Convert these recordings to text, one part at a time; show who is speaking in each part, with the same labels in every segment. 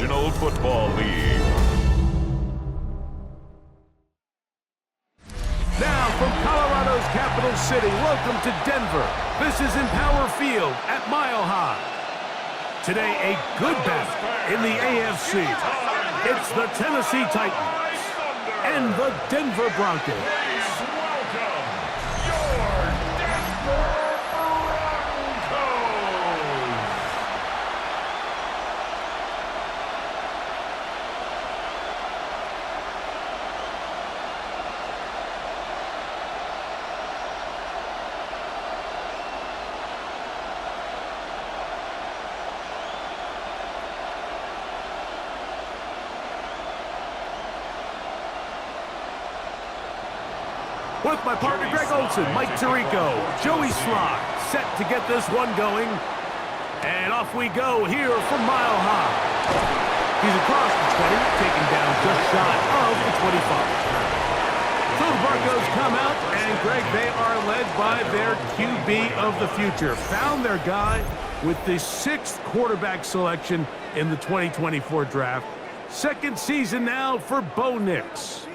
Speaker 1: National Football League.
Speaker 2: Now from Colorado's capital city, welcome to Denver. This is Empower Field at Mile High. Today, a good battle in the AFC. It's the Tennessee Titans and the Denver Broncos. With my partner Greg Olson, Mike Tirico, Joey Sly, set to get this one going. And off we go here from Mile High. He's across the 20, taken down just shy of the 25. So the Broncos come out, and Greg, they are led by their QB of the future. Found their guy with the 6th quarterback selection in the 2024 draft. Second season now for Bo Nix.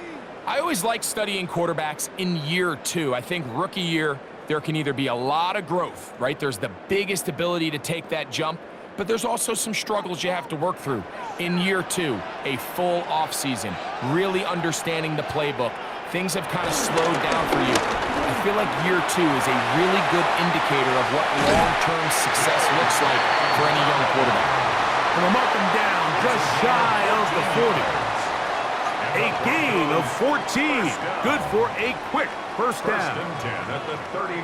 Speaker 3: I always like studying quarterbacks in year 2. I think rookie year, there can either be a lot of growth, right? There's the biggest ability to take that jump, but there's also some struggles you have to work through. In year 2, a full offseason, really understanding the playbook. Things have kind of slowed down for you. I feel like year 2 is a really good indicator of what long-term success looks like for any young quarterback.
Speaker 2: And we'll mark him down just shy of the 40. A gain of 14. Good for a quick first down.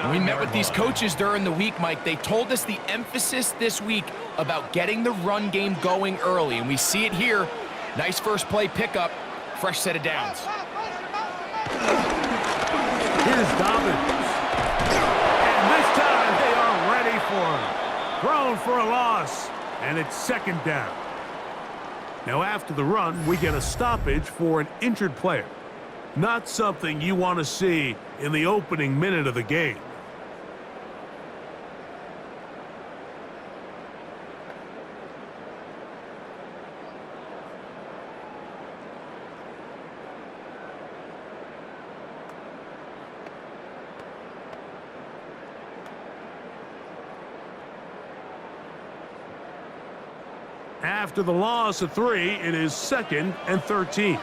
Speaker 3: We met with these coaches during the week, Mike. They told us the emphasis this week about getting the run game going early, and we see it here. Nice first play pickup, fresh set of downs.
Speaker 2: Here's Dobbins. And this time they are ready for him. Thrown for a loss, and it's second down. Now, after the run, we get a stoppage for an injured player. Not something you want to see in the opening minute of the game. After the loss of 3, it is 2nd and 13.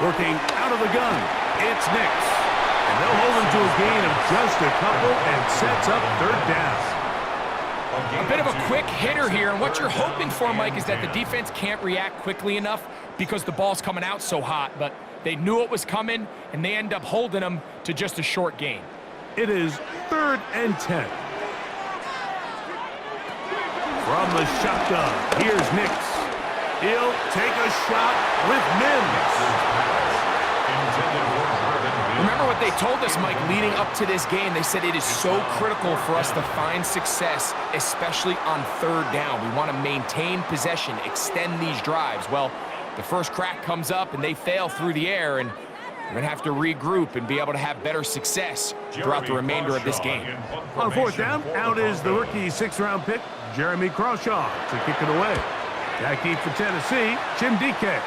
Speaker 2: Working out of the gun, it's Nix. And they'll hold him to a gain of just a couple and sets up 3rd down.
Speaker 3: A bit of a quick hitter here, and what you're hoping for, Mike, is that the defense can't react quickly enough because the ball's coming out so hot, but they knew it was coming, and they end up holding them to just a short gain.
Speaker 2: It is 3rd and 10. From the shotgun, here's Nix. He'll take a shot with Mims.
Speaker 3: Remember what they told us, Mike, leading up to this game. They said it is so critical for us to find success, especially on 3rd down. We want to maintain possession, extend these drives. Well, the first crack comes up, and they fail through the air, and we're going to have to regroup and be able to have better success throughout the remainder of this game.
Speaker 2: On 4th down, out is the rookie 6th-round pick, Jeremy Crawshaw, to kick it away. Jackie for Tennessee, Jim DK.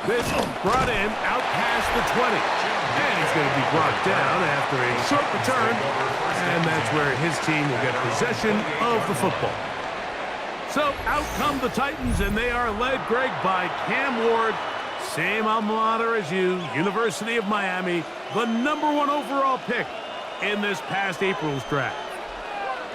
Speaker 2: This brought in out past the 20. And he's going to be brought down after a short return. And that's where his team will get possession of the football. So out come the Titans, and they are led, Greg, by Cam Ward. Same alma mater as you, University of Miami, the #1 overall pick in this past April's draft.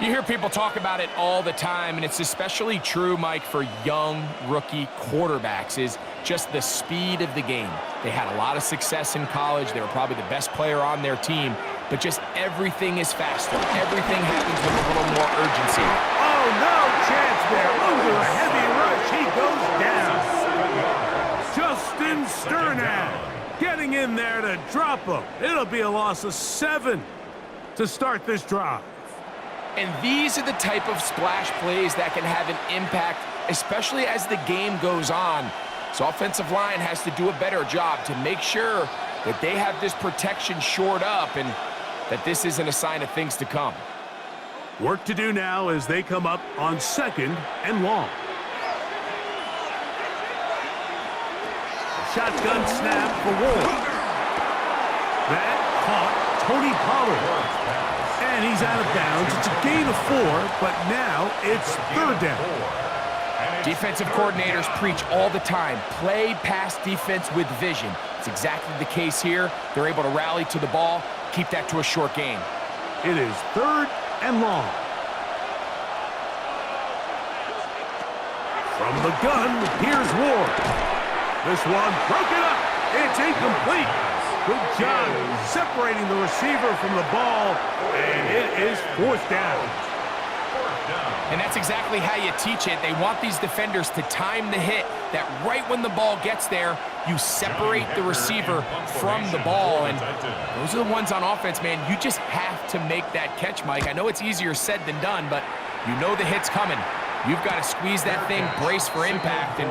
Speaker 3: You hear people talk about it all the time, and it's especially true, Mike, for young rookie quarterbacks, is just the speed of the game. They had a lot of success in college. They were probably the best player on their team, but just everything is faster. Everything happens with a little more urgency.
Speaker 2: Oh, no chance there. Under a heavy rush, he goes down. Justin Sternad getting in there to drop him. It'll be a loss of 7 to start this drive.
Speaker 3: And these are the type of splash plays that can have an impact, especially as the game goes on. So offensive line has to do a better job to make sure that they have this protection shored up and that this isn't a sign of things to come.
Speaker 2: Work to do now as they come up on 2nd and long. Shotgun snap for Ward. That caught Tony Pollard. And he's out of bounds. It's a gain of 4, but now it's 3rd down.
Speaker 3: Defensive coordinators preach all the time, play pass defense with vision. It's exactly the case here. They're able to rally to the ball, keep that to a short gain.
Speaker 2: It is 3rd and long. From the gun, here's Ward. This one broken up. It's incomplete. Good job separating the receiver from the ball, and it is 4th down.
Speaker 3: And that's exactly how you teach it. They want these defenders to time the hit, that right when the ball gets there, you separate the receiver from the ball. And those are the ones on offense, man. You just have to make that catch, Mike. I know it's easier said than done, but you know the hit's coming. You've got to squeeze that thing, brace for impact, and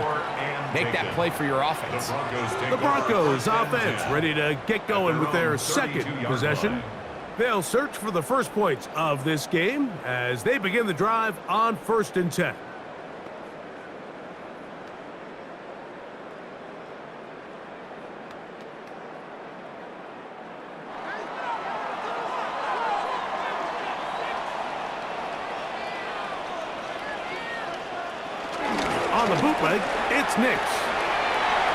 Speaker 3: make that play for your offense.
Speaker 2: The Broncos offense ready to get going with their 2nd possession. They'll search for the first points of this game as they begin the drive on 1st and 10. On the bootleg, it's Nix.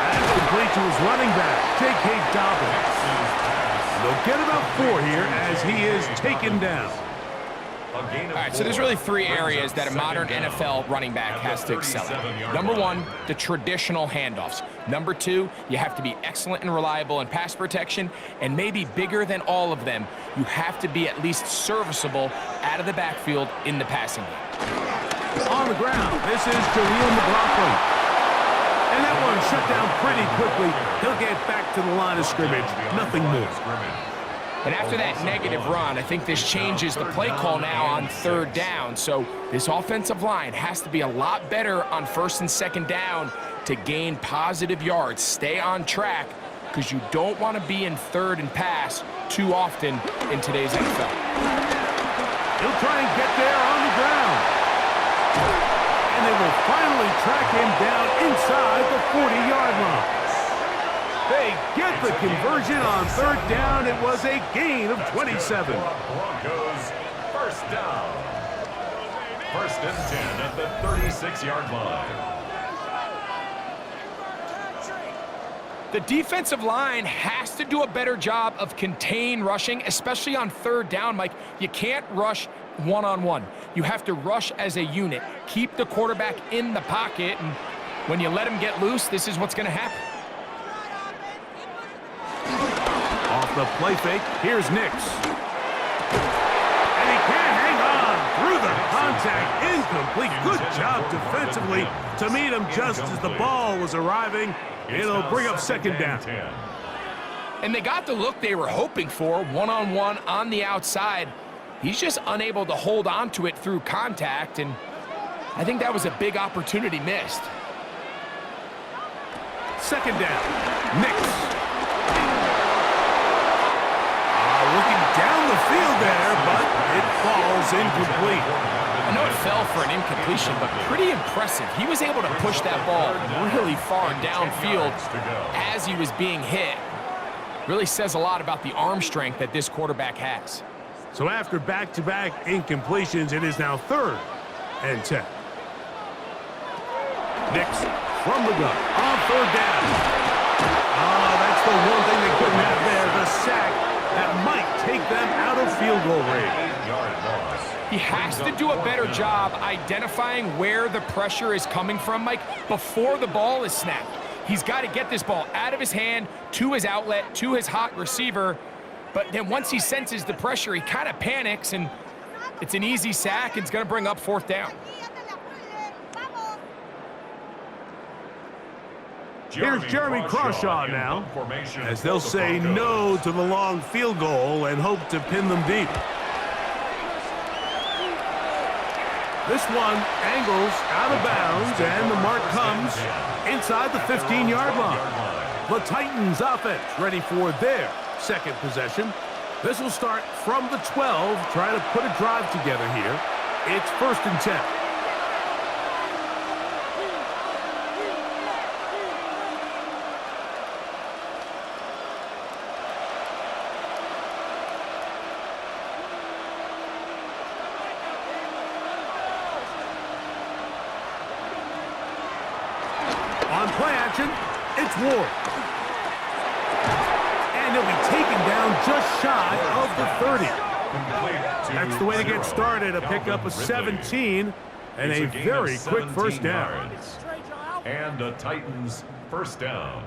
Speaker 2: That's complete to his running back, J.K. Dobbins. They'll get about 4 here as he is taken down.
Speaker 3: All right, so there's really 3 areas that a modern NFL running back has to excel at. Number 1, the traditional handoffs. Number 2, you have to be excellent and reliable in pass protection, and maybe bigger than all of them, you have to be at least serviceable out of the backfield in the passing game.
Speaker 2: On the ground, this is Jaleel McLaughlin. And that one shut down pretty quickly. He'll get back to the line of scrimmage. Nothing more.
Speaker 3: And after that negative run, I think this changes the play call now on 3rd down. So this offensive line has to be a lot better on 1st and 2nd down to gain positive yards. Stay on track because you don't want to be in 3rd and pass too often in today's NFL.
Speaker 2: He'll try and get there on the ground. And they will finally track him down inside the 40-yard line. They get the conversion on 3rd down. It was a gain of 27.
Speaker 1: Broncos, 1st down. 1st and 10 at the 36-yard line.
Speaker 3: The defensive line has to do a better job of contain rushing, especially on 3rd down, Mike. You can't rush one-on-one. You have to rush as a unit. Keep the quarterback in the pocket, and when you let him get loose, this is what's going to happen.
Speaker 2: Off the play fake, here's Nix. And he can't hang on through the contact. Incomplete. Good job defensively to meet him just as the ball was arriving. It'll bring up 2nd down.
Speaker 3: And they got the look they were hoping for, one-on-one on the outside. He's just unable to hold on to it through contact, and I think that was a big opportunity missed.
Speaker 2: 2nd down. Nix. Looking down the field there, but it falls incomplete.
Speaker 3: I know it fell for an incompletion, but pretty impressive. He was able to push that ball really far downfield as he was being hit. Really says a lot about the arm strength that this quarterback has.
Speaker 2: So after back-to-back incompletions, it is now 3rd and 10. Nix from the gun on 3rd down. Oh, that's the one thing they couldn't have there, the sack that might take them out of field goal range.
Speaker 3: He has to do a better job identifying where the pressure is coming from, Mike, before the ball is snapped. He's got to get this ball out of his hand to his outlet, to his hot receiver. But then once he senses the pressure, he kind of panics, and it's an easy sack. It's going to bring up 4th down.
Speaker 2: Here's Jeremy Crawshaw now, as they'll say no to the long field goal and hope to pin them deep. This one angles out of bounds, and the mark comes inside the 15-yard line. The Titans offense ready for their 2nd possession. This will start from the 12, try to put a drive together here. It's 1st and 10. On play action, it's Ward. And he'll be taken down just shy of the 30. That's the way to get started, a pickup of 17 and a very quick first down.
Speaker 1: And the Titans' first down.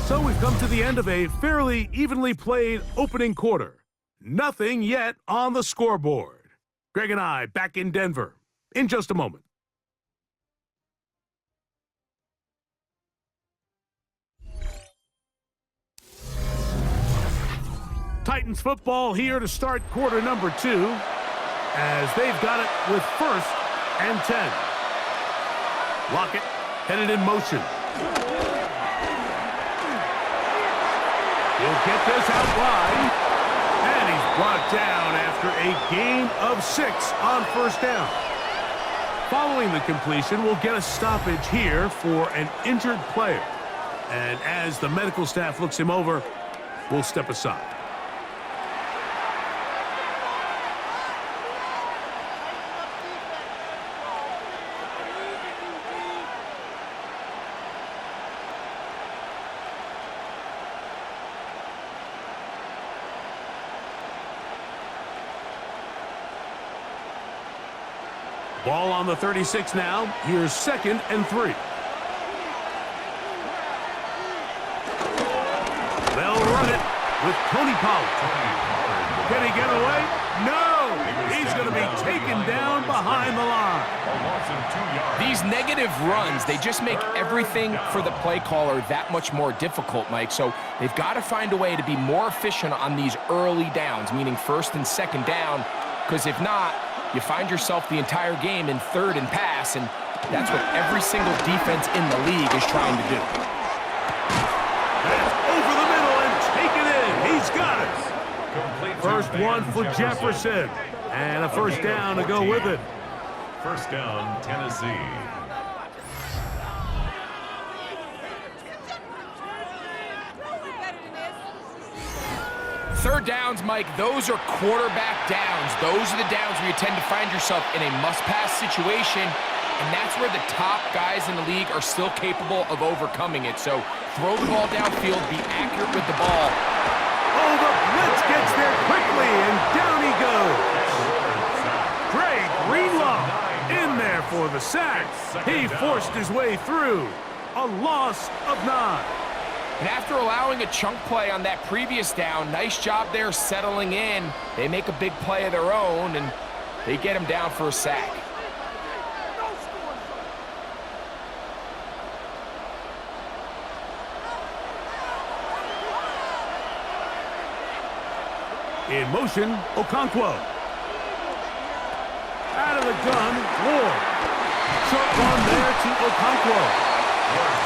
Speaker 2: So we've come to the end of a fairly evenly played opening quarter. Nothing yet on the scoreboard. Greg and I back in Denver in just a moment. Titans football here to start quarter number 2 as they've got it with 1st and 10. Lockett headed in motion. He'll get this out wide, and he's brought down after a gain of 6 on 1st down. Following the completion, we'll get a stoppage here for an injured player. And as the medical staff looks him over, we'll step aside. Ball on the 36 now. Here's 2nd and 3. They'll run it with Tony Pollard. Can he get away? No! He's going to be taken down behind the line.
Speaker 3: These negative runs, they just make everything for the play caller that much more difficult, Mike. So they've got to find a way to be more efficient on these early downs, meaning 1st and 2nd down, because if not, you find yourself the entire game in 3rd and pass, and that's what every single defense in the league is trying to do.
Speaker 2: That's over the middle and taken in. He's got it. First one for Jefferson, and a 1st down to go with it.
Speaker 1: 1st down, Tennessee.
Speaker 3: Third downs, Mike, those are quarterback downs. Those are the downs where you tend to find yourself in a must-pass situation, and that's where the top guys in the league are still capable of overcoming it. So throw the ball downfield, be accurate with the ball.
Speaker 2: Oh, the blitz gets there quickly, and down he goes. Greg Greenlaw in there for the sack. He forced his way through. A loss of 9.
Speaker 3: And after allowing a chunk play on that previous down, nice job there settling in. They make a big play of their own, and they get him down for a sack.
Speaker 2: In motion, Okonkwo. Out of the gun, Ward. Short one there to Okonkwo.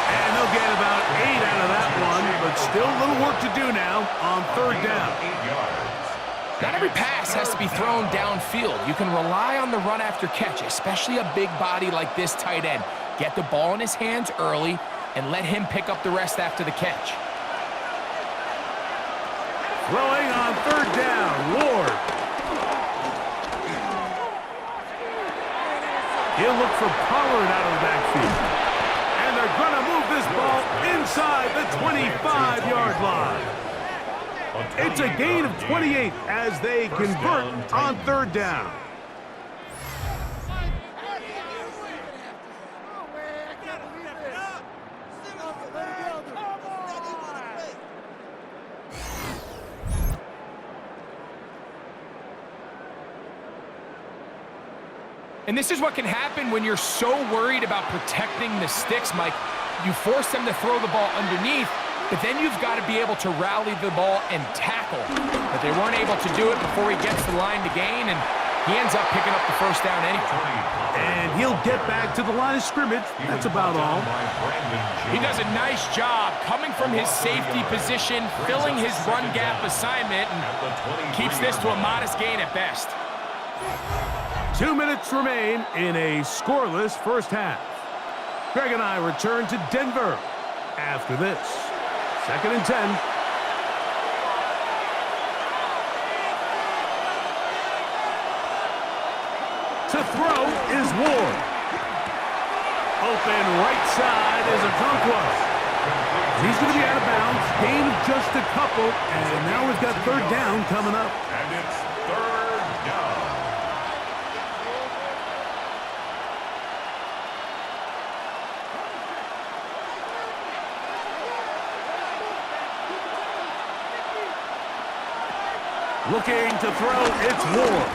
Speaker 2: And they'll get about 8 out of that one, but still a little work to do now on 3rd down.
Speaker 3: Not every pass has to be thrown downfield. You can rely on the run after catch, especially a big body like this tight end. Get the ball in his hands early and let him pick up the rest after the catch.
Speaker 2: Throwing on 3rd down, Ward. He'll look for Pollard out of the backfield. And they're going to move this ball inside the 25-yard line. It's a gain of 28 as they convert on 3rd down.
Speaker 3: And this is what can happen when you're so worried about protecting the sticks, Mike. You force them to throw the ball underneath, but then you've got to be able to rally the ball and tackle. But they weren't able to do it before he gets the line to gain, and he ends up picking up the first down anyway.
Speaker 2: And he'll get back to the line of scrimmage. That's about all.
Speaker 3: He does a nice job coming from his safety position, filling his run gap assignment, and keeps this to a modest gain at best.
Speaker 2: 2 minutes remain in a scoreless first half. Greg and I return to Denver after this. 2nd and 10. To throw is Ward. Open right side is Okonkwo. He's going to be out of bounds. Gain of just a couple, and now we've got 3rd down coming up.
Speaker 1: And it's 3rd down.
Speaker 2: Looking to throw, it's Ward.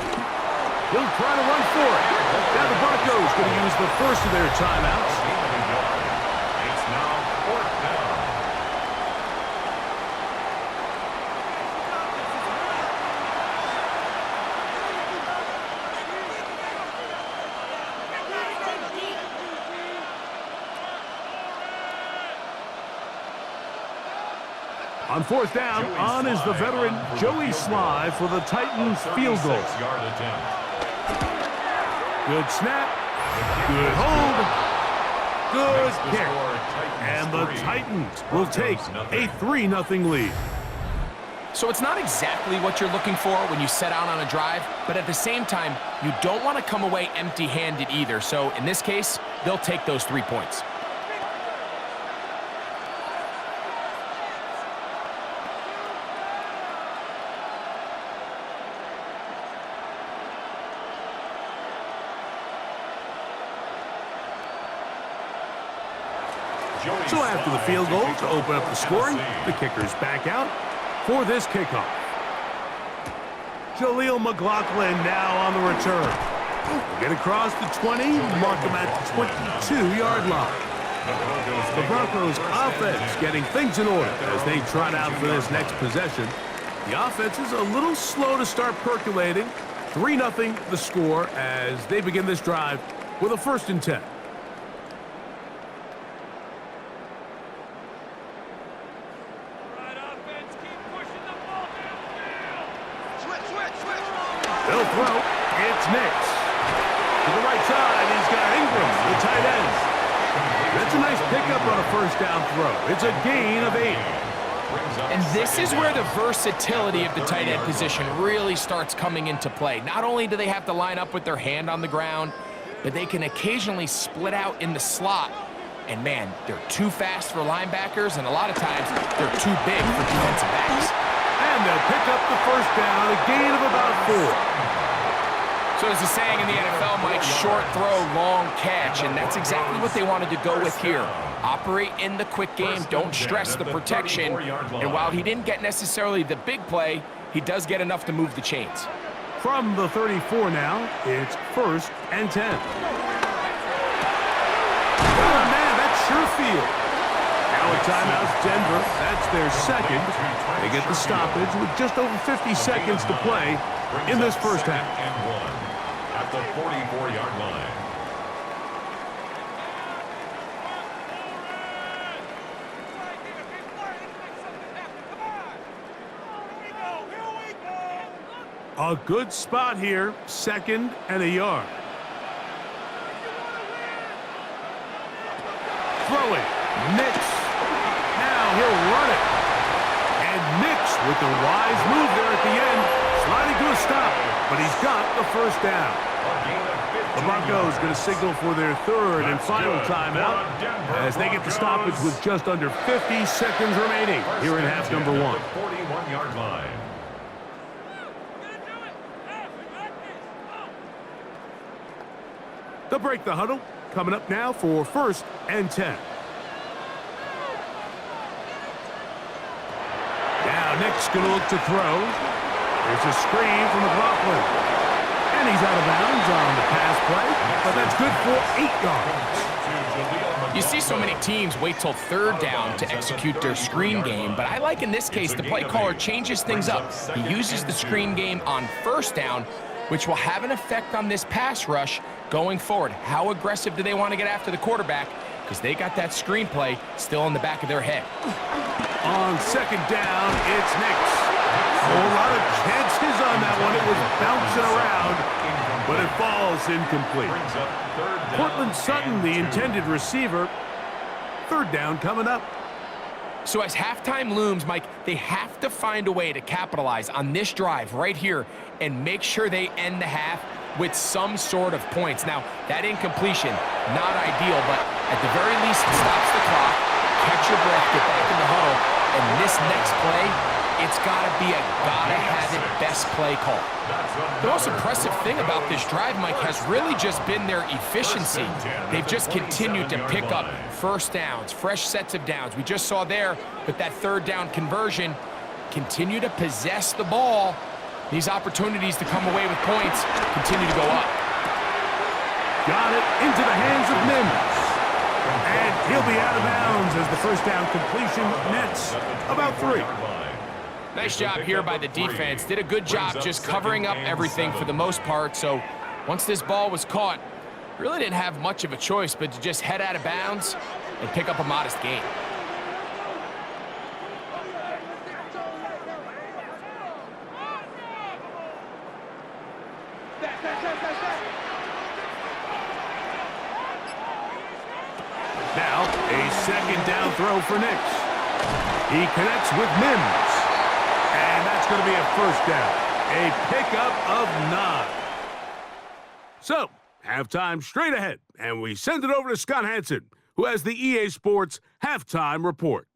Speaker 2: He'll try to run for it. Now the Broncos going to use the first of their timeouts.
Speaker 1: It's now 4th down.
Speaker 2: On 4th down, on is the veteran Joey Sly for the Titans field goal.
Speaker 1: 36-yard attempt.
Speaker 2: Good snap, good hold, good kick. And the Titans will take a 3-0 lead.
Speaker 3: So it's not exactly what you're looking for when you set out on a drive, but at the same time, you don't want to come away empty-handed either. So in this case, they'll take those 3 points.
Speaker 2: So after the field goal to open up the scoring, the kicker's back out for this kickoff. Jaleel McLaughlin now on the return. We'll get across the 20, mark him at the 22-yard line. The Broncos offense getting things in order as they trot out for this next possession. The offense is a little slow to start percolating. 3-0 the score as they begin this drive with a 1st and 10. They'll throw. It's Nix. To the right side, he's got Ingram, the tight end. That's a nice pickup on a 1st down throw. It's a gain of 8.
Speaker 3: And this is where the versatility of the tight end position really starts coming into play. Not only do they have to line up with their hand on the ground, but they can occasionally split out in the slot. And man, they're too fast for linebackers, and a lot of times they're too big for defensive backs.
Speaker 2: And they'll pick up the 1st down, a gain of about 4.
Speaker 3: So as the saying in the NFL, Mike, short throw, long catch, and that's exactly what they wanted to go with here. Operate in the quick game, don't stress the protection, and while he didn't get necessarily the big play, he does get enough to move the chains.
Speaker 2: From the 34 now, it's 1st and 10. Oh, man, that's Sherfield. Now a timeout, Denver. That's their 2nd. They get the stoppage with just over 50 seconds to play in this first half.
Speaker 1: At the 44-yard line.
Speaker 2: A good spot here, 2nd and a yard. Throwing, Nix. Now he'll run it. And Nix with the wise move there at the end, sliding to a stop, but he's got the 1st down. The Broncos going to signal for their 3rd and final timeout as they get the stoppage with just under 50 seconds remaining here in half number 1.
Speaker 1: 41-yard line.
Speaker 2: They'll break the huddle. Coming up now for 1st and 10. Now Nick's going to look to throw. There's a screen from McLaughlin. And he's out of bounds on the pass play, but that's good for 8 yards.
Speaker 3: You see so many teams wait till third down to execute their screen game, but I like in this case the play caller changes things up. He uses the screen game on first down, which will have an effect on this pass rush going forward. How aggressive do they want to get after the quarterback? Because they got that screenplay still in the back of their head.
Speaker 2: On second down, it's Nix. A lot of chances on that one. It was bouncing around, but it falls incomplete. Cortland Sutton, the intended receiver. Third down coming up.
Speaker 3: So as halftime looms, Mike, they have to find a way to capitalize on this drive right here and make sure they end the half with some sort of points. Now, that incompletion, not ideal, but at the very least, it stops the clock, catch your breath, get back in the huddle, and this next play, it's got to be a gotta-have-it best play call. The most impressive thing about this drive, Mike, has really just been their efficiency. They've just continued to pick up first downs, fresh sets of downs. We just saw there with that third down conversion, continue to possess the ball. These opportunities to come away with points continue to go up.
Speaker 2: Got it into the hands of Mims. And he'll be out of bounds as the first down completion nets about 3.
Speaker 3: Nice job here by the defense. Did a good job just covering up everything for the most part. So once this ball was caught, really didn't have much of a choice but to just head out of bounds and pick up a modest gain.
Speaker 2: Now, a second down throw for Nix. He connects with Mims. And that's going to be a first down. A pickup of 9. So, halftime straight ahead. And we send it over to Scott Hansen, who has the EA Sports Halftime Report.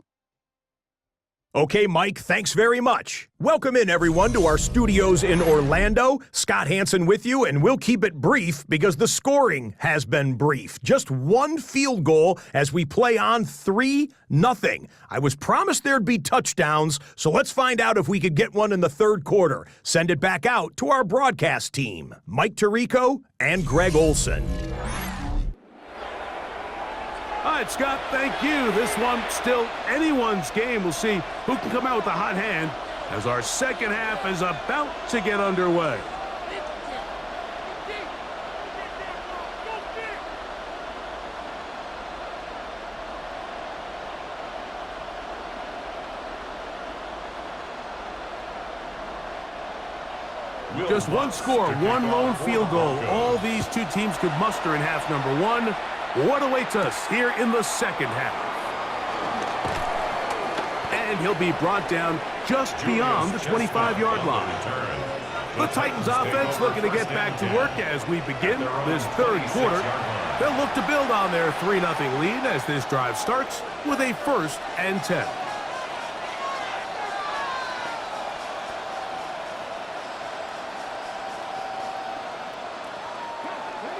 Speaker 4: Okay, Mike, thanks very much. Welcome in, everyone, to our studios in Orlando. Scott Hansen with you, and we'll keep it brief because the scoring has been brief. Just one field goal as we play on 3-0. I was promised there'd be touchdowns, so let's find out if we could get one in the third quarter. Send it back out to our broadcast team, Mike Tirico and Greg Olson.
Speaker 2: All right, Scott, thank you. This one still anyone's game. We'll see who can come out with a hot hand as our second half is about to get underway. Just one score, one lone field goal. All these two teams could muster in half number 1. What awaits us here in the second half? And he'll be brought down just beyond the 25-yard line. The Titans offense looking to get back to work as we begin this third quarter. They'll look to build on their 3-0 lead as this drive starts with a 1st and 10.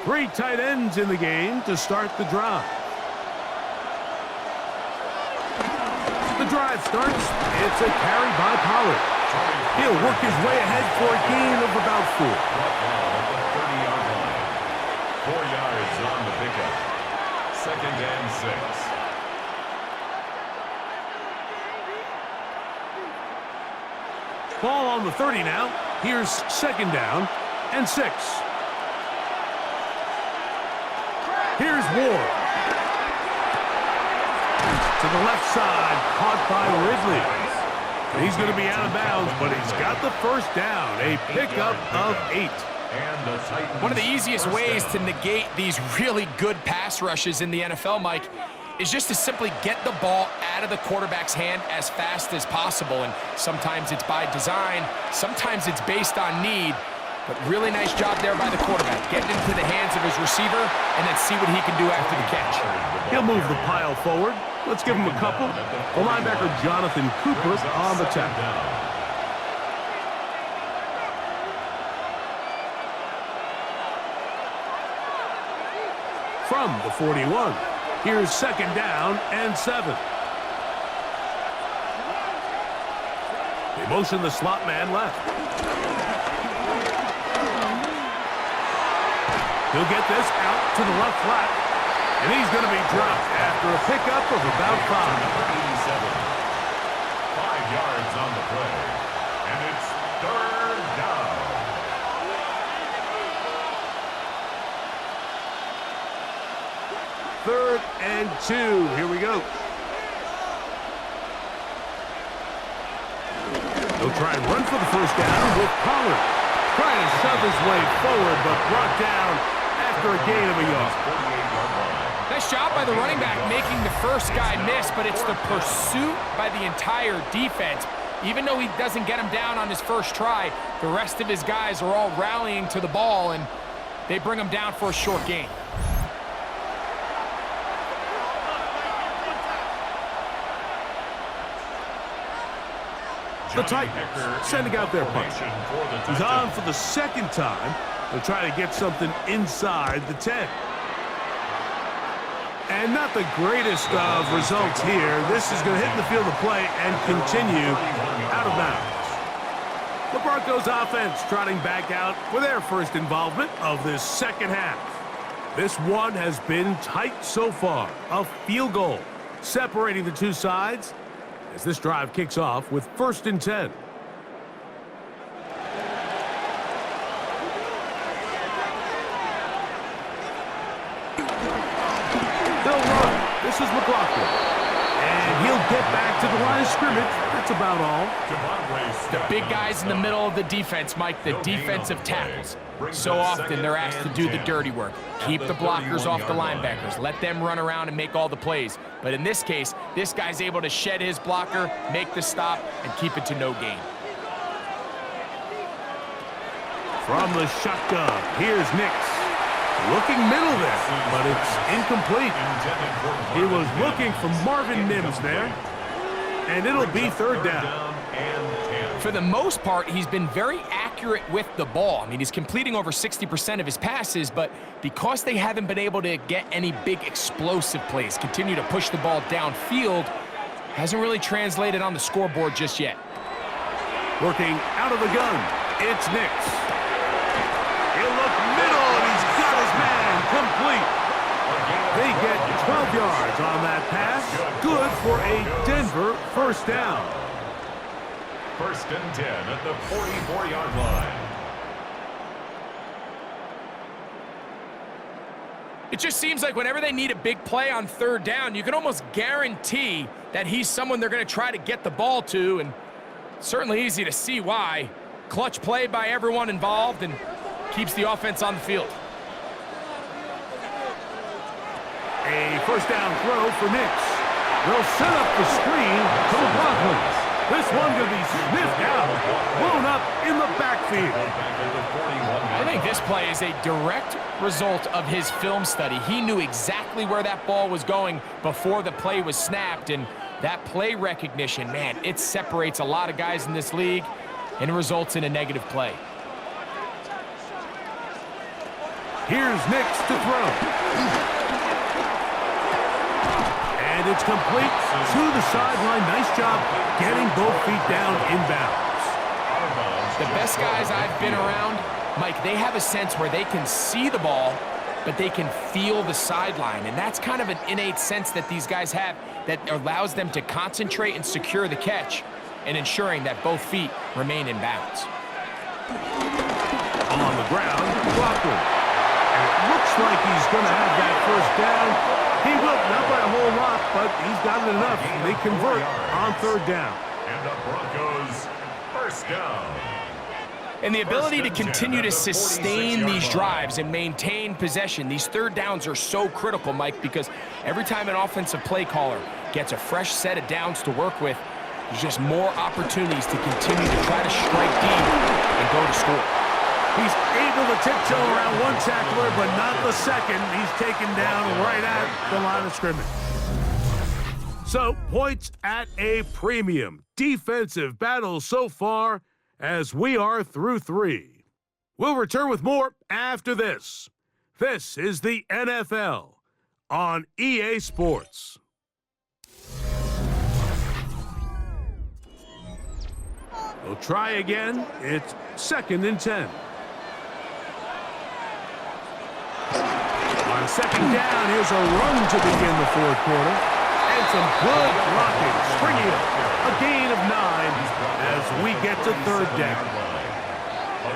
Speaker 2: Three tight ends in the game to start the drive. The drive starts. It's a carry by Pollard. He'll work his way ahead for a gain of about 4.
Speaker 1: 30-yard line. 4 yards on the pickup. 2nd and 6.
Speaker 2: Ball on the 30 now. Here's 2nd down and 6. Here's Ward. To the left side, caught by Ridley. And he's going to be out of bounds, but he's got the first down. A pickup of 8.
Speaker 3: One of the easiest ways to negate these really good pass rushes in the NFL, Mike, is just to simply get the ball out of the quarterback's hand as fast as possible. And sometimes it's by design, sometimes it's based on need. But really nice job there by the quarterback, getting into the hands of his receiver and then see what he can do after the catch.
Speaker 2: He'll move the pile forward. Let's give him a couple. The linebacker Jonathan Cooper on the tackle. From the 41, here's 2nd down and 7. They motion the slot man left. He'll get this out to the left flat. And he's going to be dropped after a pickup of about 5.
Speaker 1: 5 yards on the play. And it's third down.
Speaker 2: Third and 2. Here we go. He'll try and run for the first down with Pollard. Trying to shove his way forward, but brought down after a gain of a yard.
Speaker 3: Nice job by the running back making the first guy miss, but it's the pursuit by the entire defense. Even though he doesn't get him down on his first try, the rest of his guys are all rallying to the ball, and they bring him down for a short gain.
Speaker 2: The Titans sending out their puncher. He's on for the second time. They'll try to get something inside the 10. And not the greatest of results here. This is going to hit the field of play and continue out of bounds. The Broncos offense trotting back out for their first involvement of this second half. This one has been tight so far. A field goal separating the two sides as this drive kicks off with 1st and 10. They'll run. This is McLaughlin. And he'll get back to the line of scrimmage. That's about all.
Speaker 3: The big guys in the middle of the defense, Mike, the defensive tackles. So often they're asked to do the dirty work. Keep the blockers off the linebackers. Let them run around and make all the plays. But in this case, this guy's able to shed his blocker, make the stop, and keep it to no gain.
Speaker 2: From the shotgun, here's Nix. Looking middle there, but it's incomplete. He was looking for Marvin Mims there, and it'll be 3rd down.
Speaker 3: For the most part, he's been very accurate with the ball. I mean, he's completing over 60% of his passes, but because they haven't been able to get any big explosive plays, continue to push the ball downfield, hasn't really translated on the scoreboard just yet.
Speaker 2: Working out of the gun, it's Nix. He'll look middle, and he's got his man complete. They get 12 yards on that pass. Good for a Denver 1st down.
Speaker 1: 1st and 10 at the 44-yard line.
Speaker 3: It just seems like whenever they need a big play on 3rd down, you can almost guarantee that he's someone they're going to try to get the ball to, and certainly easy to see why. Clutch play by everyone involved and keeps the offense on the field.
Speaker 2: A 1st down throw for Nix. They'll set up the screen to McLaughlin. This one going to be sniffed out, blown up in the backfield.
Speaker 3: I think this play is a direct result of his film study. He knew exactly where that ball was going before the play was snapped, and that play recognition, man, it separates a lot of guys in this league and results in a negative play.
Speaker 2: Here's Nix to throw. And it's complete to the sideline. Nice job getting both feet down inbounds.
Speaker 3: The best guys I've been around, Mike, they have a sense where they can see the ball, but they can feel the sideline. And that's kind of an innate sense that these guys have that allows them to concentrate and secure the catch and ensuring that both feet remain in bounds.
Speaker 2: On the ground, McLaughlin. And it looks like he's going to have that 1st down. He will, not by a whole lot, but he's got it enough. They convert on 3rd down.
Speaker 1: And the Broncos 1st down.
Speaker 3: And the ability to continue to sustain these drives and maintain possession, these 3rd downs are so critical, Mike, because every time an offensive play caller gets a fresh set of downs to work with, there's just more opportunities to continue to try to strike deep and go to score.
Speaker 2: He's able to tiptoe around one tackler, but not the second. He's taken down right at the line of scrimmage. So, points at a premium. Defensive battle so far as we are through 3. We'll return with more after this. This is the NFL on EA Sports. We'll try again. It's 2nd and 10. On second down. Here's a run to begin the fourth quarter. And some good blocking. Springing it. A gain of 9 as we get to third down.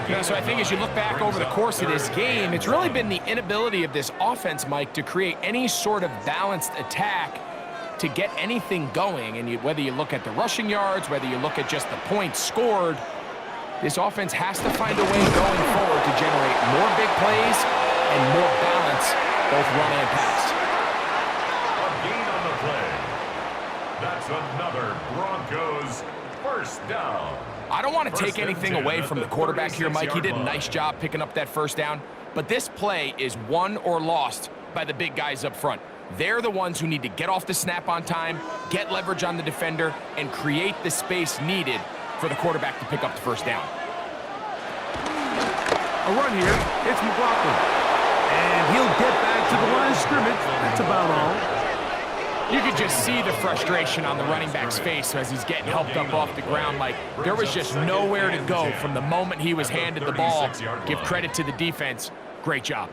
Speaker 3: Yeah, so I think as you look back over the course of this game, it's really been the inability of this offense, Mike, to create any sort of balanced attack to get anything going. And whether you look at the rushing yards, whether you look at just the points scored, this offense has to find a way going forward to generate more big plays and more balance, both run and pass.
Speaker 1: A gain on the play. That's another Broncos first down.
Speaker 3: I don't want to take anything away from the quarterback here, Mike. He did a nice job picking up that first down. But this play is won or lost by the big guys up front. They're the ones who need to get off the snap on time, get leverage on the defender, and create the space needed for the quarterback to pick up the first down.
Speaker 2: A run here. It's McLaughlin. And he'll get back to the line of scrimmage. That's about all.
Speaker 3: You could just see the frustration on the running back's face as he's getting helped up off the ground. Like, there was just nowhere to go from the moment he was handed the ball. Give credit to the defense. Great job.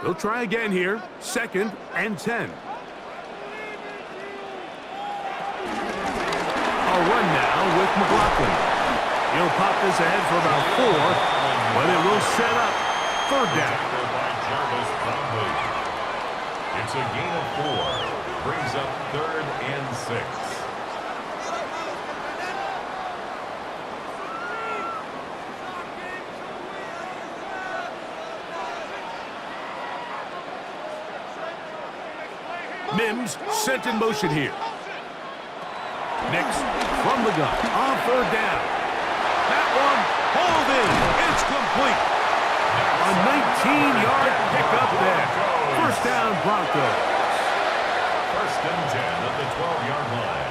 Speaker 2: They'll try again here. 2nd and 10. A run now with McLaughlin. He'll pop this ahead for about 4, but it will set up third down.
Speaker 1: It's a gain of 4. Brings up 3rd and 6.
Speaker 2: Mims sent in motion here. Next, from the gun, on 3rd down. That one, hauled in. It's complete. A 19-yard pickup there. First down, Broncos.
Speaker 1: 1st and 10 at the 12-yard line.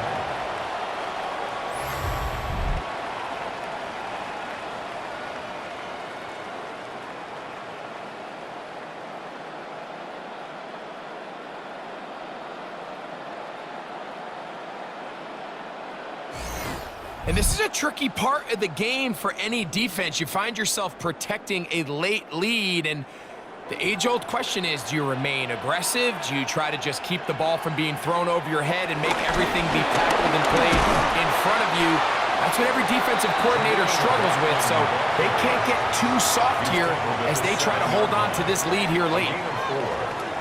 Speaker 3: And this is a tricky part of the game for any defense. You find yourself protecting a late lead, and the age-old question is, do you remain aggressive? Do you try to just keep the ball from being thrown over your head and make everything be tackled and played in front of you? That's what every defensive coordinator struggles with, so they can't get too soft here as they try to hold on to this lead here late.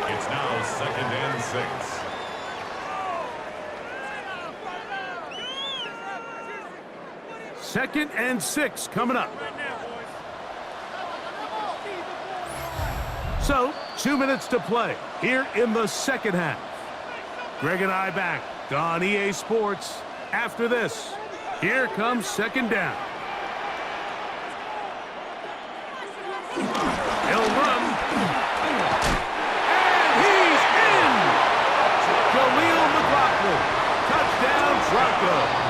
Speaker 1: It's now 2nd and 6.
Speaker 2: Second and 6 coming up. So, 2 minutes to play here in the second half. Greg and I back on EA Sports. After this, here comes 2nd down. He'll run. And he's in! Khalil McLaughlin. Touchdown, Broncos.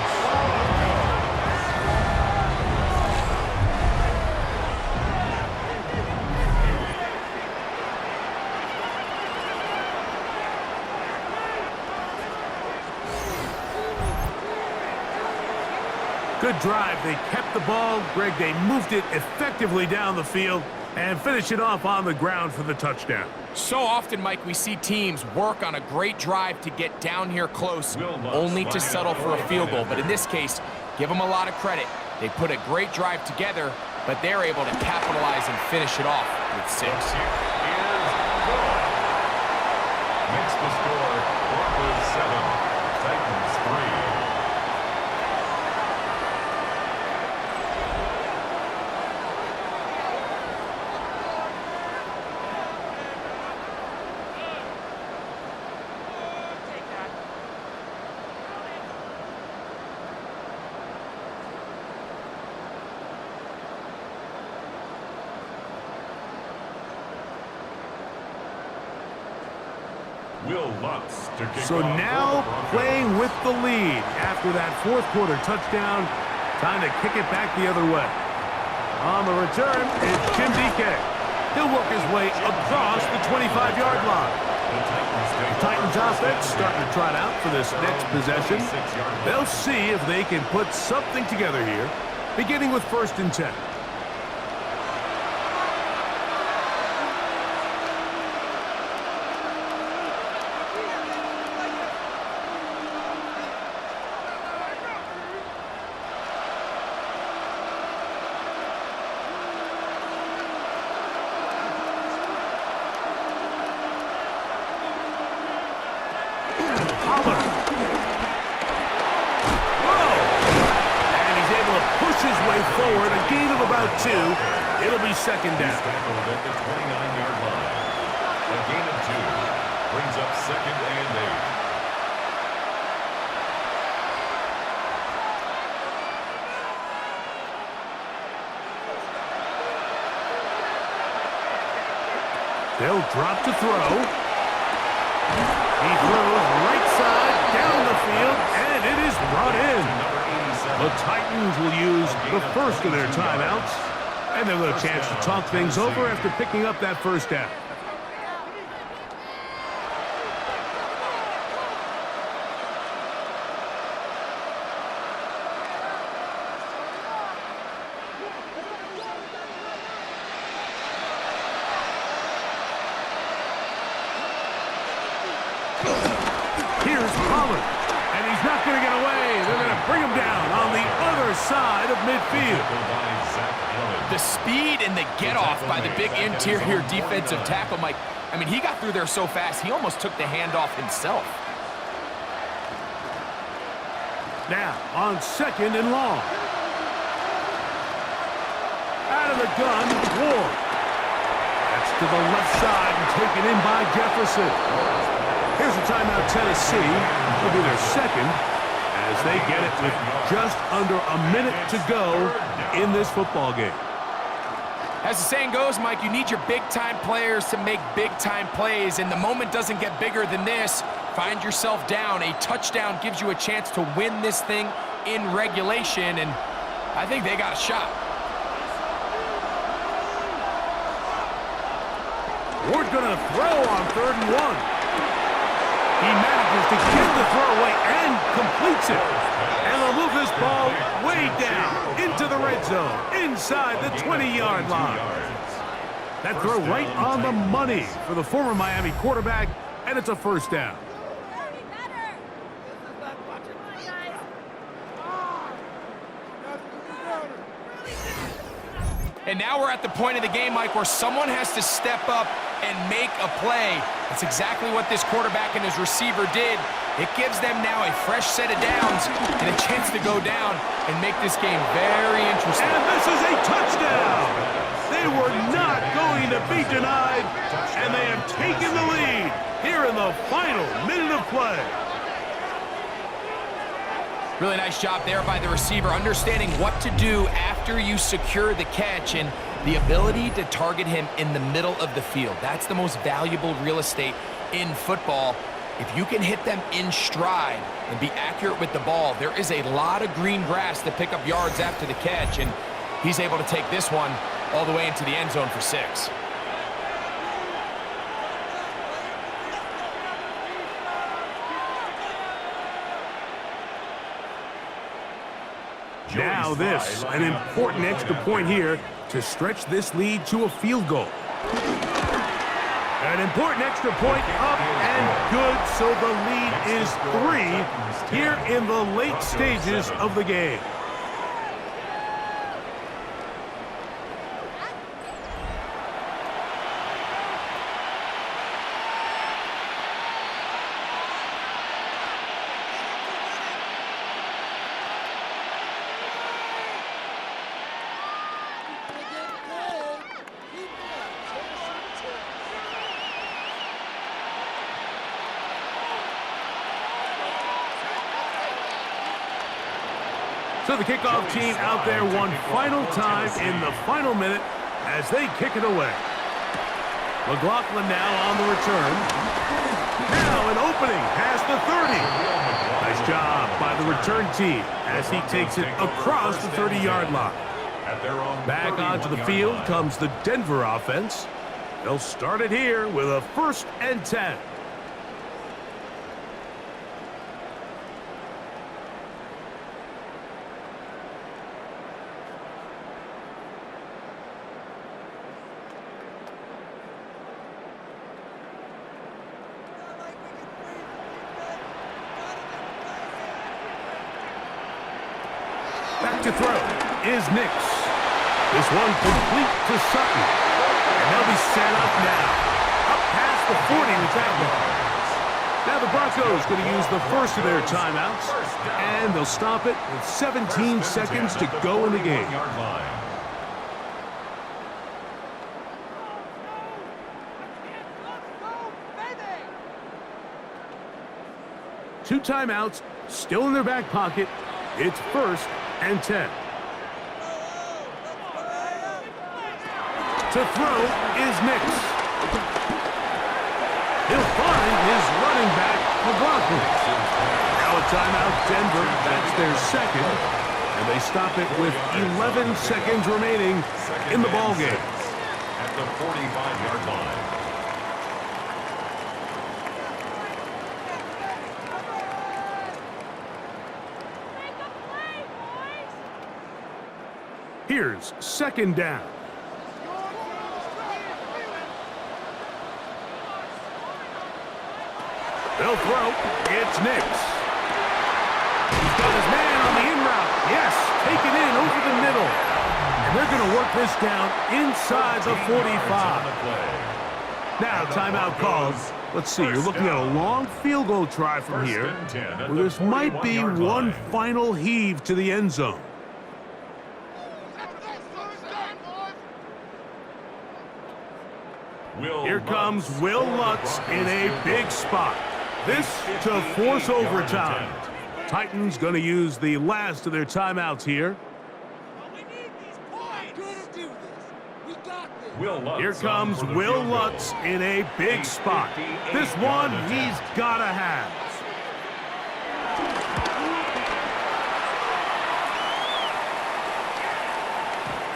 Speaker 2: Good drive. They kept the ball. Greg, they moved it effectively down the field and finish it off on the ground for the touchdown.
Speaker 3: So often, Mike, we see teams work on a great drive to get down here close, only to settle for a field goal. But in this case, give them a lot of credit. They put a great drive together, but they're able to capitalize and finish it off with 6.
Speaker 1: Makes the score Broncos 7, Titans 3.
Speaker 2: So now playing with the lead after that fourth quarter touchdown. Time to kick it back the other way. On the return, it's Jim DK. He'll work his way across the 25-yard line. The Titans offense starting to trot out for this next possession. They'll see if they can put something together here, beginning with 1st and 10. his way forward, a gain of about 2. It'll be second down.
Speaker 1: Tackled at the 29-yard line. A gain of 2 brings up second and 8.
Speaker 2: They'll drop to throw. He throws right side, down the field, and it is brought in. The Titans will use the first of their timeouts, and they'll have a chance to talk things over after picking up that first down. Here's Pollard, and he's not going to get away. They're going to bring him down on the other side of midfield.
Speaker 3: The speed and the get-off by the big interior defensive tackle, Mike. I mean, he got through there so fast, he almost took the handoff himself.
Speaker 2: Now, on second and long. Out of the gun, Ward. That's to the left side and taken in by Jefferson. Here's a timeout, Tennessee. It'll be their second as they get it with just under a minute to go in this football game.
Speaker 3: As the saying goes, Mike, you need your big-time players to make big-time plays, and the moment doesn't get bigger than this. Find yourself down. A touchdown gives you a chance to win this thing in regulation, and I think they got a shot.
Speaker 2: Ward's going to throw on 3rd and 1. He manages to get the throw away and completes it. And they'll move this ball way down into the red zone, inside the 20-yard line. That throw right on the money for the former Miami quarterback, and it's a first down.
Speaker 3: And now we're at the point of the game, Mike, where someone has to step up and make a play. That's exactly what this quarterback and his receiver did. It gives them now a fresh set of downs and a chance to go down and make this game very interesting.
Speaker 2: And this is a touchdown! They were not going to be denied, and they have taken the lead here in the final minute of play.
Speaker 3: Really nice job there by the receiver, understanding what to do after you secure the catch and the ability to target him in the middle of the field. That's the most valuable real estate in football. If you can hit them in stride and be accurate with the ball, there is a lot of green grass to pick up yards after the catch, and he's able to take this one all the way into the end zone for 6.
Speaker 2: Now this, an important extra point here to stretch this lead to a field goal. An important extra point up and good, so the lead is 3 here in the late stages of the game. So the kickoff team out there one final time in the final minute as they kick it away. McLaughlin now on the return. Now an opening past the 30. Nice job by the return team as he takes it across the 30-yard line. Back onto the field comes the Denver offense. They'll start it here with a 1st and 10. Back to throw is Nix. This one complete to Sutton. And they'll be set up now. Up past the 40 with that one. Now the Broncos going to use the first of their timeouts, and they'll stop it with 17 seconds to go in the game. Two timeouts still in their back pocket. It's 1st and 10. To throw is Nix. He'll find his running back, the Broncos. Now a timeout, Denver. That's their second. And they stop it with 11 seconds remaining in the ballgame.
Speaker 1: At the 45-yard line.
Speaker 2: Here's 2nd down. They'll throw. It's Nix. He's got his man on the in route. Yes, taken in over the middle. And they're going to work this down inside the 45. Now, timeout called. Let's see, you're looking at a long field goal try from here, where this might be one final heave to the end zone. Here comes Will Lutz in a big spot. This to force overtime. Titans going to use the last of their timeouts here. Here comes Will Lutz in a big spot. This one he's got to have.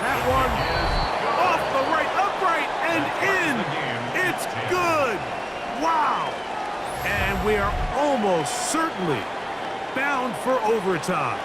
Speaker 2: That one off the right, upright, and in. It's good. Wow. And we are almost certainly bound for overtime.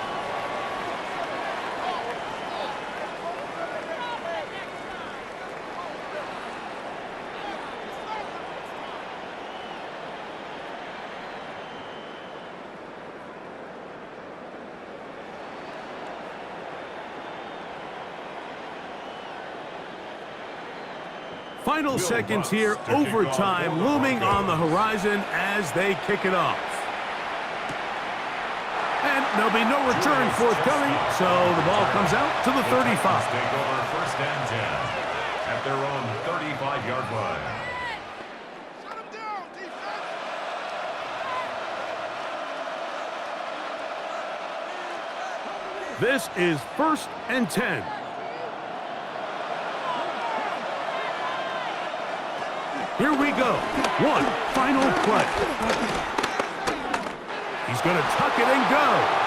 Speaker 2: Final seconds here, overtime looming on the horizon as they kick it off. And there'll be no return forthcoming, so the ball comes out to the 35.
Speaker 1: Take over 1st and 10 at their own 35-yard line.
Speaker 5: Shut him down, defense!
Speaker 2: This is 1st and 10. Here we go. One final play. He's going to tuck it and go.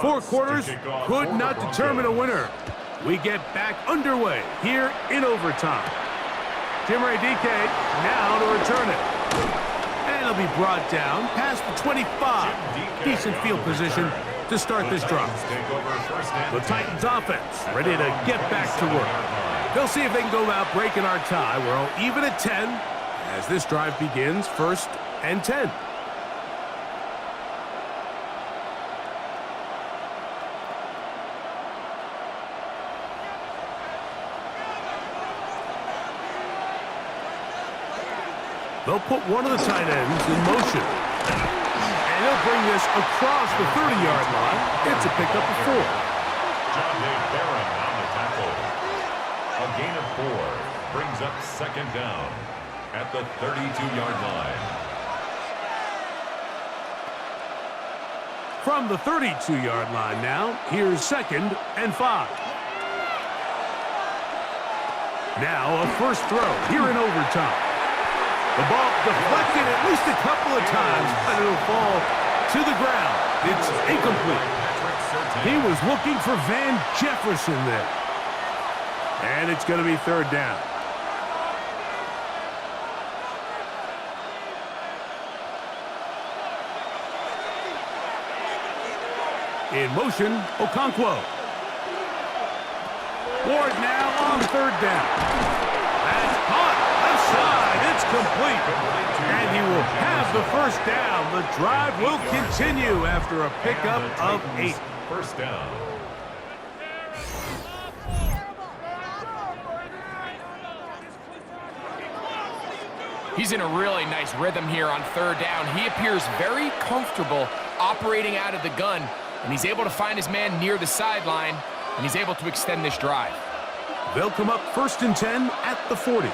Speaker 2: Four quarters could not determine a winner. We get back underway here in overtime. Jim DK now to return it. And it'll be brought down past the 25. Decent field position to start this drive. The Titans offense ready to get back to work. They'll see if they can go about breaking our tie. We're all even at 10 as this drive begins 1st and 10. They'll put one of the tight ends in motion. And he'll bring this across the 30-yard line. It's a pickup of 4.
Speaker 1: John Barron on the tackle. A gain of 4 brings up second down at the 32-yard line.
Speaker 2: From the 32-yard line now, here's 2nd and 5. Now a first throw here in overtime. The ball deflected at least a couple of times, but it'll fall to the ground. It's incomplete. He was looking for Van Jefferson there. And it's going to be 3rd down. In motion, Okonkwo. Ward now on 3rd down. That's caught. Left side. It's complete. And he will have the first down. The drive will continue after a pickup of 8.
Speaker 1: First down.
Speaker 3: He's in a really nice rhythm here on 3rd down. He appears very comfortable operating out of the gun, and he's able to find his man near the sideline, and he's able to extend this drive.
Speaker 2: They'll come up 1st and 10 at the 40.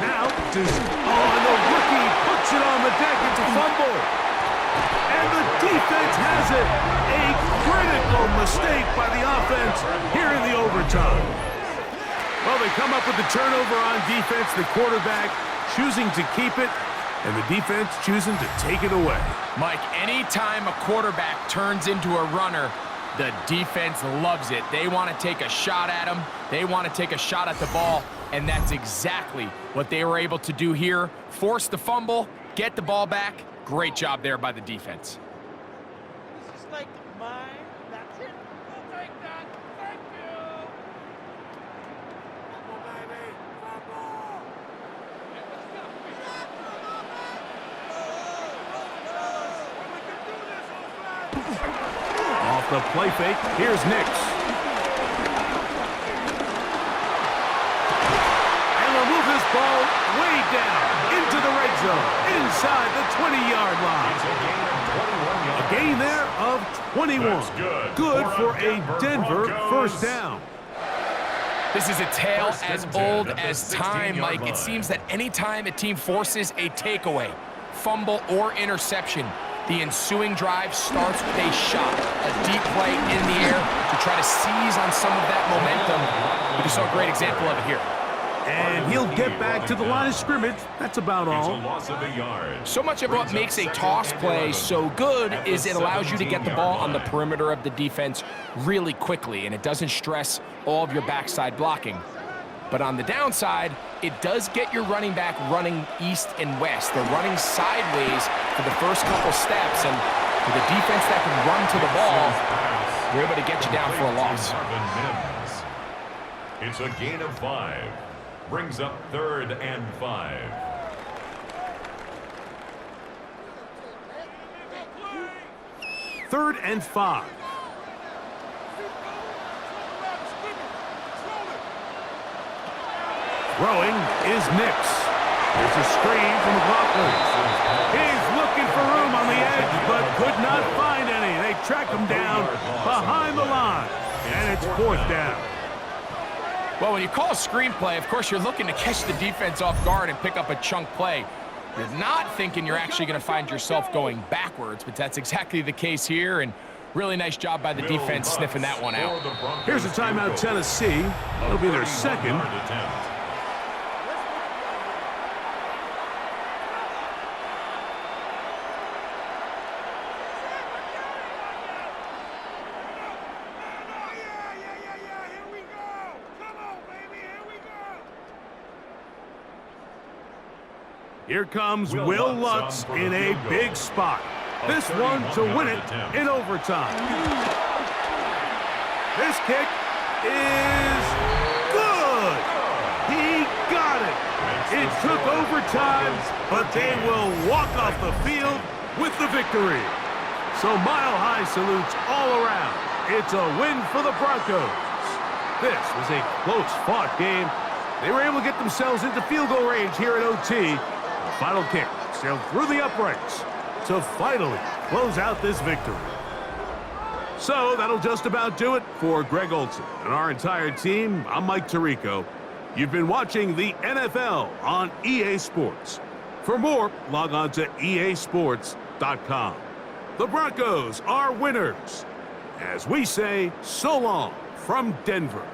Speaker 2: Now, and the rookie puts it on the deck. It's a fumble. And the defense has it. A critical mistake by the offense here in the overtime. Well, they come up with the turnover on defense. The quarterback choosing to keep it, and the defense choosing to take it away.
Speaker 3: Mike, anytime a quarterback turns into a runner, the defense loves it. They want to take a shot at him. They want to take a shot at the ball, and that's exactly what they were able to do here. Force the fumble, get the ball back. Great job there by the defense.
Speaker 5: This is like mine. That's it. We'll take that. Thank you. Fumble, baby. Fumble.
Speaker 2: Off the play fake, here's Nix. And they'll move this ball way down into the red zone, inside the 20-yard line. A gain there of 21. Good for a Denver first down.
Speaker 3: This is a tale as old as time, Mike. It seems that anytime a team forces a takeaway, fumble, or interception, the ensuing drive starts with a shot, a deep play in the air to try to seize on some of that momentum. We just saw a great example of it here.
Speaker 2: And he'll get back to the line of scrimmage. That's about all.
Speaker 3: So much of what makes a toss play so good is it allows you to get the ball on the perimeter of the defense really quickly, and it doesn't stress all of your backside blocking. But on the downside, it does get your running back running east and west. They're running sideways for the first couple steps, and with a defense that can run to the ball, they're able to get you down for a loss.
Speaker 1: It's a gain of 5. Brings up 3rd and 5.
Speaker 2: Third and 5. Throwing is Nix. There's a screen from McLaughlin. He's looking for room on the edge, but could not find any. They track him down behind the line, and it's 4th down.
Speaker 3: Well, when you call a screenplay, of course, you're looking to catch the defense off guard and pick up a chunk play. You're not thinking you're actually going to find yourself going backwards, but that's exactly the case here, and really nice job by the defense sniffing that one out.
Speaker 2: Here's a timeout, Tennessee. It'll be their second. Here comes Will Lutz in a big spot. This one to win it in overtime. This kick is good. He got it. It took overtime, but they will walk off the field with the victory. So mile-high salutes all around. It's a win for the Broncos. This was a close-fought game, They were able to get themselves into field goal range here at OT. The final kick sailed through the uprights to finally close out this victory. So that'll just about do it for Greg Olsen and our entire team. I'm Mike Tirico. You've been watching the NFL on EA Sports. For more, log on to easports.com. The Broncos are winners. As we say, so long from Denver.